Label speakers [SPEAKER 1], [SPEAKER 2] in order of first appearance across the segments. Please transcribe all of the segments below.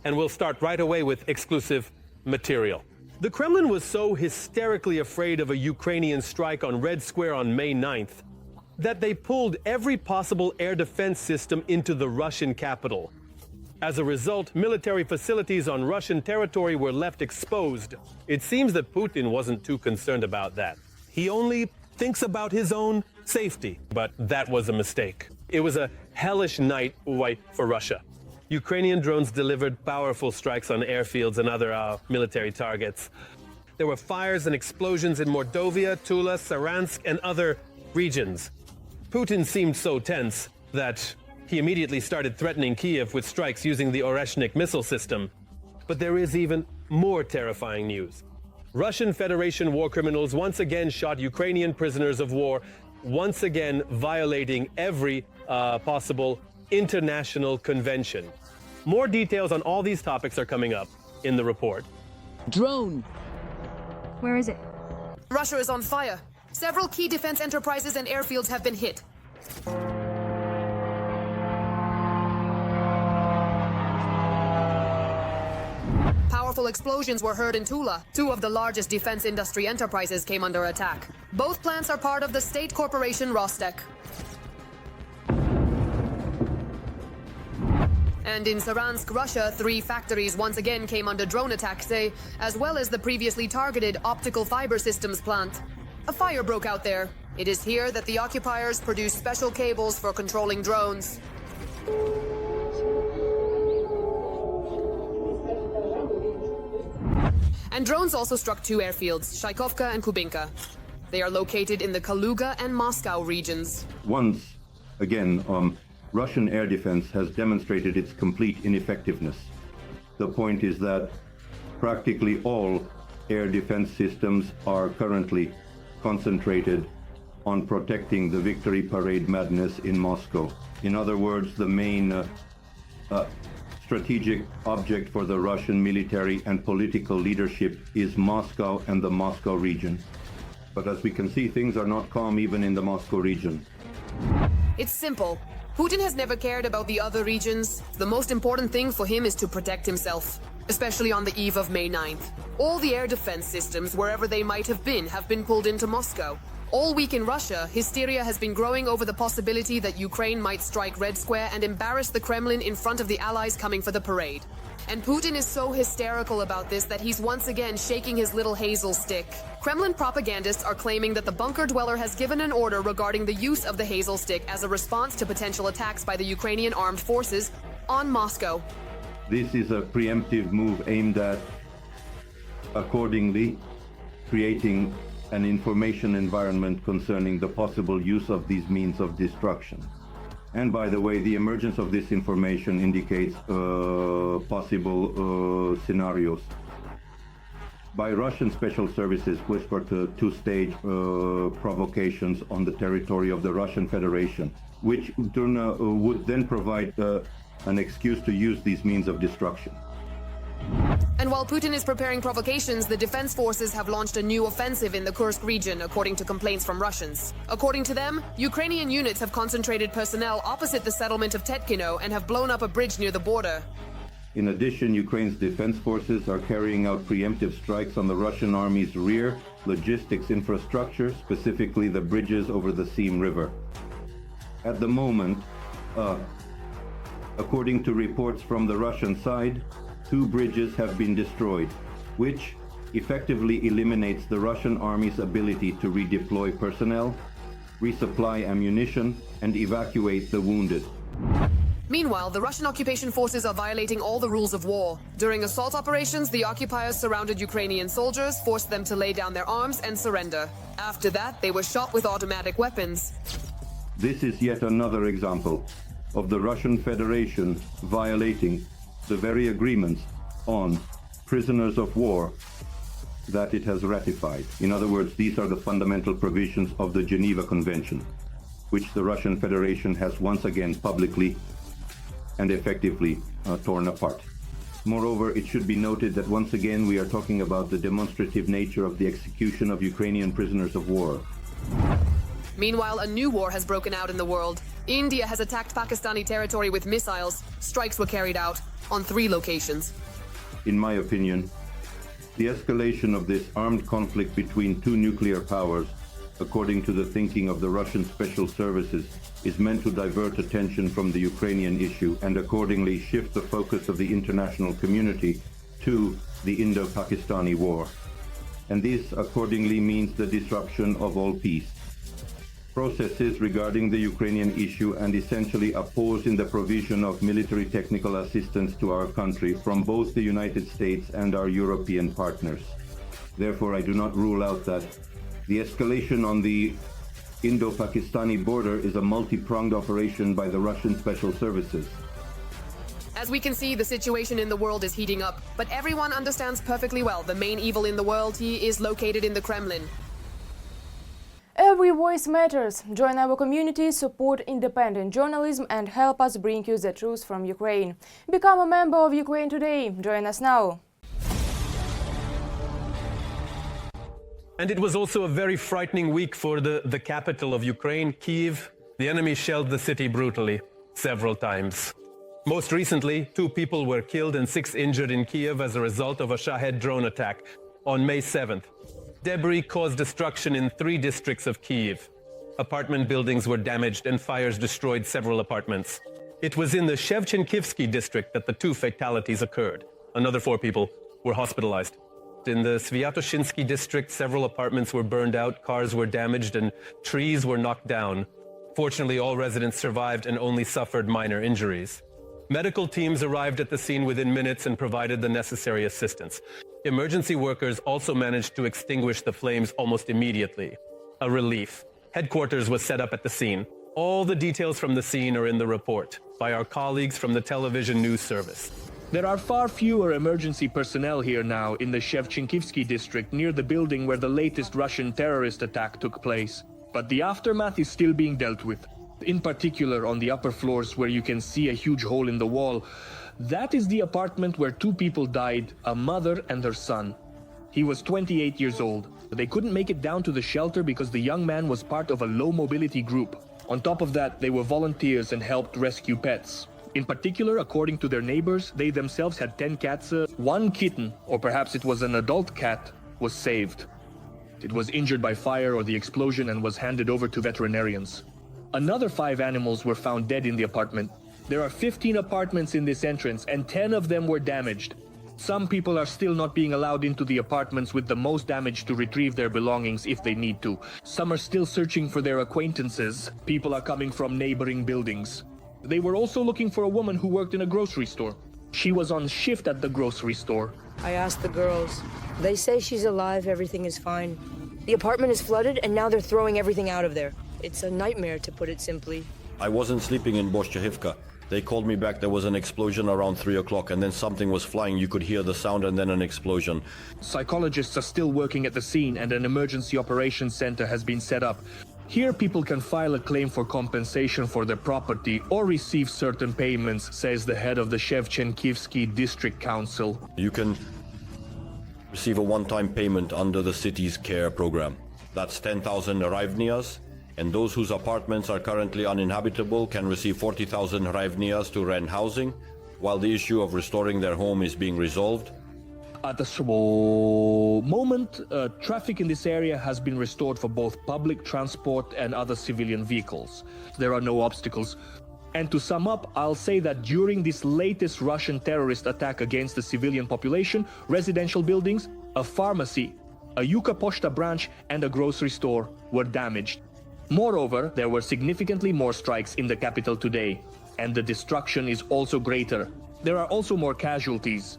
[SPEAKER 1] and we'll start right away with exclusive material. The Kremlin was so hysterically afraid of a Ukrainian strike on Red Square on May 9th that they pulled every possible air defense system into the Russian capital. As a result, military facilities on Russian territory were left exposed. It seems that Putin wasn't too concerned about that. He only thinks about his own safety, but that was a mistake. It was a hellish night for Russia. Ukrainian drones delivered powerful strikes on airfields and other military targets. There were fires and explosions in Mordovia, Tula, Saransk, and other regions. Putin seemed so tense that he immediately started threatening Kyiv with strikes using the Oreshnik missile system. But there is even more terrifying news. Russian Federation war criminals once again shot Ukrainian prisoners of war, once again violating every possible international convention. More details on all these topics are coming up in the report.
[SPEAKER 2] Drone.
[SPEAKER 3] Where is it?
[SPEAKER 4] Russia is on fire. Several key defense enterprises and airfields have been hit. Powerful explosions were heard in Tula. Two of the largest defense industry enterprises came under attack. Both plants are part of the state corporation Rostek. And in Saransk, Russia, 3 factories once again came under drone attack today, as well as the previously targeted optical fiber systems plant. A fire broke out there. It is here that the occupiers produce special cables for controlling drones. And drones also struck 2 airfields, Shaikovka and Kubinka. They are located in the Kaluga and Moscow regions.
[SPEAKER 5] Once again, Russian air defense has demonstrated its complete ineffectiveness. The point is that practically all air defense systems are currently concentrated on protecting the victory parade madness in Moscow. In other words, the main strategic object for the Russian military and political leadership is Moscow and the Moscow region. But as we can see, things are not calm even in the Moscow region.
[SPEAKER 4] It's simple. Putin has never cared about the other regions. The most important thing for him is to protect himself, especially on the eve of May 9th. All the air defense systems, wherever they might have been pulled into Moscow. All week in Russia, hysteria has been growing over the possibility that Ukraine might strike Red Square and embarrass the Kremlin in front of the allies coming for the parade. And Putin is so hysterical about this that he's once again shaking his little hazel stick. Kremlin propagandists are claiming that the bunker dweller has given an order regarding the use of the hazel stick as a response to potential attacks by the Ukrainian armed forces on Moscow.
[SPEAKER 5] This is a preemptive move aimed at, accordingly, creating an information environment concerning the possible use of these means of destruction. And by the way, the emergence of this information indicates possible scenarios. By Russian special services whispered 2-stage provocations on the territory of the Russian Federation, which would then provide an excuse to use these means of destruction.
[SPEAKER 4] And while Putin is preparing provocations, the defense forces have launched a new offensive in the Kursk region, according to complaints from Russians. According to them, Ukrainian units have concentrated personnel opposite the settlement of Tetkino and have blown up a bridge near the border.
[SPEAKER 5] In addition, Ukraine's defense forces are carrying out preemptive strikes on the Russian army's rear logistics infrastructure, specifically the bridges over the Seam River. At the moment, according to reports from the Russian side, 2 bridges have been destroyed, which effectively eliminates the Russian army's ability to redeploy personnel, resupply ammunition, and evacuate the wounded.
[SPEAKER 4] Meanwhile, the Russian occupation forces are violating all the rules of war. During assault operations, the occupiers surrounded Ukrainian soldiers, forced them to lay down their arms and surrender. After that, they were shot with automatic weapons.
[SPEAKER 5] This is yet another example of the Russian Federation violating the very agreements on prisoners of war that it has ratified. In other words, these are the fundamental provisions of the Geneva Convention, which the Russian Federation has once again publicly and effectively torn apart. Moreover, it should be noted that once again we are talking about the demonstrative nature of the execution of Ukrainian prisoners of war.
[SPEAKER 4] Meanwhile, a new war has broken out in the world. India has attacked Pakistani territory with missiles. Strikes were carried out on 3 locations.
[SPEAKER 5] In my opinion, the escalation of this armed conflict between 2 nuclear powers, according to the thinking of the Russian special services, is meant to divert attention from the Ukrainian issue and accordingly shift the focus of the international community to the Indo-Pakistani war. And this accordingly means the disruption of all peace processes regarding the Ukrainian issue and essentially a pause in the provision of military technical assistance to our country from both the United States and our European partners. Therefore, I do not rule out that the escalation on the Indo-Pakistani border is a multi-pronged operation by the Russian special services.
[SPEAKER 4] As we can see, the situation in the world is heating up, but everyone understands perfectly well the main evil in the world is located in the Kremlin.
[SPEAKER 2] Every voice matters. Join our community, support independent journalism and help us bring you the truth from Ukraine. Become a member of Ukraine Today. Join us now.
[SPEAKER 1] And it was also a very frightening week for the capital of Ukraine, Kyiv. The enemy shelled the city brutally, several times. Most recently, 2 people were killed and 6 injured in Kyiv as a result of a Shahed drone attack on May 7th. Debris caused destruction in 3 districts of Kyiv. Apartment buildings were damaged and fires destroyed several apartments. It was in the Shevchenkivsky district that the 2 fatalities occurred. Another 4 people were hospitalized. In the Sviatoshinsky district, several apartments were burned out, cars were damaged, and trees were knocked down. Fortunately, all residents survived and only suffered minor injuries. Medical teams arrived at the scene within minutes and provided the necessary assistance. Emergency workers also managed to extinguish the flames almost immediately. A relief. Headquarters was set up at the scene. All the details from the scene are in the report by our colleagues from the television news service.
[SPEAKER 6] There are far fewer emergency personnel here now in the Shevchenkivsky district near the building where the latest Russian terrorist attack took place. But the aftermath is still being dealt with. In particular on the upper floors where you can see a huge hole in the wall. That is the apartment where 2 people died, a mother and her son. He was 28 years old. They couldn't make it down to the shelter because the young man was part of a low mobility group. On top of that, they were volunteers and helped rescue pets. In particular, according to their neighbors, they themselves had 10 cats. 1 kitten, or perhaps it was an adult cat, was saved. It was injured by fire or the explosion and was handed over to veterinarians. Another 5 animals were found dead in the apartment. There are 15 apartments in this entrance and 10 of them were damaged. Some people are still not being allowed into the apartments with the most damage to retrieve their belongings if they need to. Some are still searching for their acquaintances. People are coming from neighboring buildings. They were also looking for a woman who worked in a grocery store. She was on shift at the grocery store.
[SPEAKER 7] I asked the girls. They say she's alive, everything is fine. The apartment is flooded and now they're throwing everything out of there. It's a nightmare, to put it simply.
[SPEAKER 8] I wasn't sleeping in Boshchahivka. They called me back. There was an explosion around 3 o'clock and then something was flying. You could hear the sound and then an explosion.
[SPEAKER 6] Psychologists are still working at the scene and an emergency operations center has been set up. Here people can file a claim for compensation for their property or receive certain payments, says the head of the Shevchenkivsky District Council.
[SPEAKER 8] You can receive a one-time payment under the city's care program. That's 10,000 hryvnias. And those whose apartments are currently uninhabitable can receive 40,000 hryvnias to rent housing, while the issue of restoring their home is being resolved.
[SPEAKER 6] At the moment, traffic in this area has been restored for both public transport and other civilian vehicles. There are no obstacles. And to sum up, I'll say that during this latest Russian terrorist attack against the civilian population, residential buildings, a pharmacy, a Yuka Poshta branch and a grocery store were damaged. Moreover, there were significantly more strikes in the capital today, and the destruction is also greater. There are also more casualties.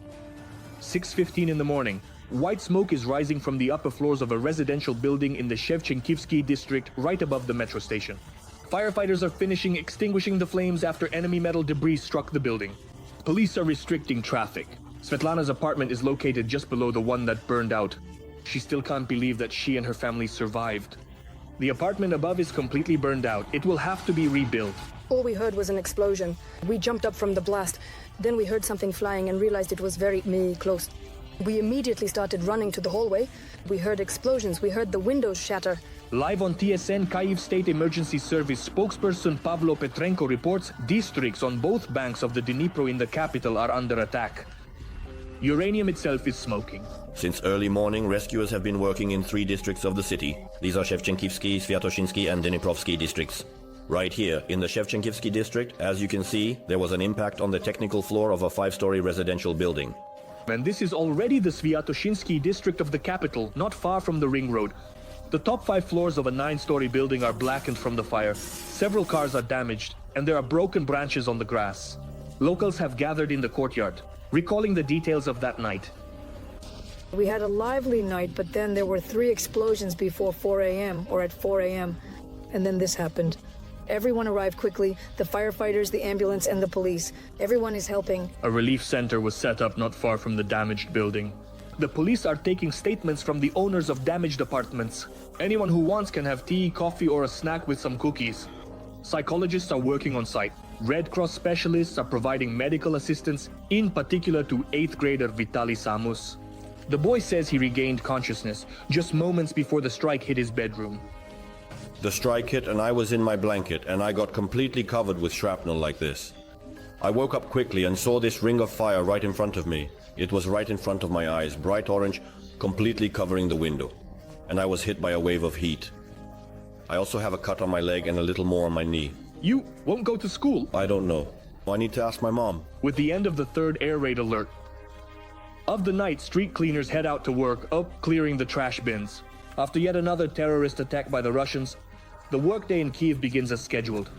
[SPEAKER 6] 6:15 in the morning. White smoke is rising from the upper floors of a residential building in the Shevchenkivsky district right above the metro station. Firefighters are finishing extinguishing the flames after enemy metal debris struck the building. Police are restricting traffic. Svetlana's apartment is located just below the one that burned out. She still can't believe that she and her family survived. The apartment above is completely burned out. It will have to be rebuilt.
[SPEAKER 7] All we heard was an explosion. We jumped up from the blast. Then we heard something flying and realized it was very close. We immediately started running to the hallway. We heard explosions. We heard the windows shatter.
[SPEAKER 6] Live on TSN, Kyiv State Emergency Service spokesperson Pavlo Petrenko reports districts on both banks of the Dnipro in the capital are under attack. Uranium itself is smoking.
[SPEAKER 8] Since early morning, rescuers have been working in 3 districts of the city. These are Shevchenkivsky, Sviatoshinsky and Dniprovsky districts. Right here, in the Shevchenkivsky district, as you can see, there was an impact on the technical floor of a 5-story residential building.
[SPEAKER 6] And this is already the Sviatoshinsky district of the capital, not far from the ring road. The top 5 floors of a 9-story building are blackened from the fire. Several cars are damaged, and there are broken branches on the grass. Locals have gathered in the courtyard, recalling the details of that night.
[SPEAKER 9] We had a lively night, but then there were 3 explosions before 4 a.m. or at 4 a.m. And then this happened. Everyone arrived quickly, the firefighters, the ambulance, and the police. Everyone is helping.
[SPEAKER 6] A relief center was set up not far from the damaged building. The police are taking statements from the owners of damaged apartments. Anyone who wants can have tea, coffee, or a snack with some cookies. Psychologists are working on site. Red Cross specialists are providing medical assistance, in particular to 8th grader Vitaly Samus. The boy says he regained consciousness just moments before the strike hit his bedroom.
[SPEAKER 8] The strike hit and I was in my blanket and I got completely covered with shrapnel like this. I woke up quickly and saw this ring of fire right in front of me. It was right in front of my eyes, bright orange, completely covering the window. And I was hit by a wave of heat. I also have a cut on my leg and a little more on my knee.
[SPEAKER 6] You won't go to school?
[SPEAKER 8] I don't know. I need to ask my mom.
[SPEAKER 6] With the end of the 3rd air raid alert. Of the night, street cleaners head out to work, up clearing the trash bins. After yet another terrorist attack by the Russians, the workday in Kyiv begins as scheduled.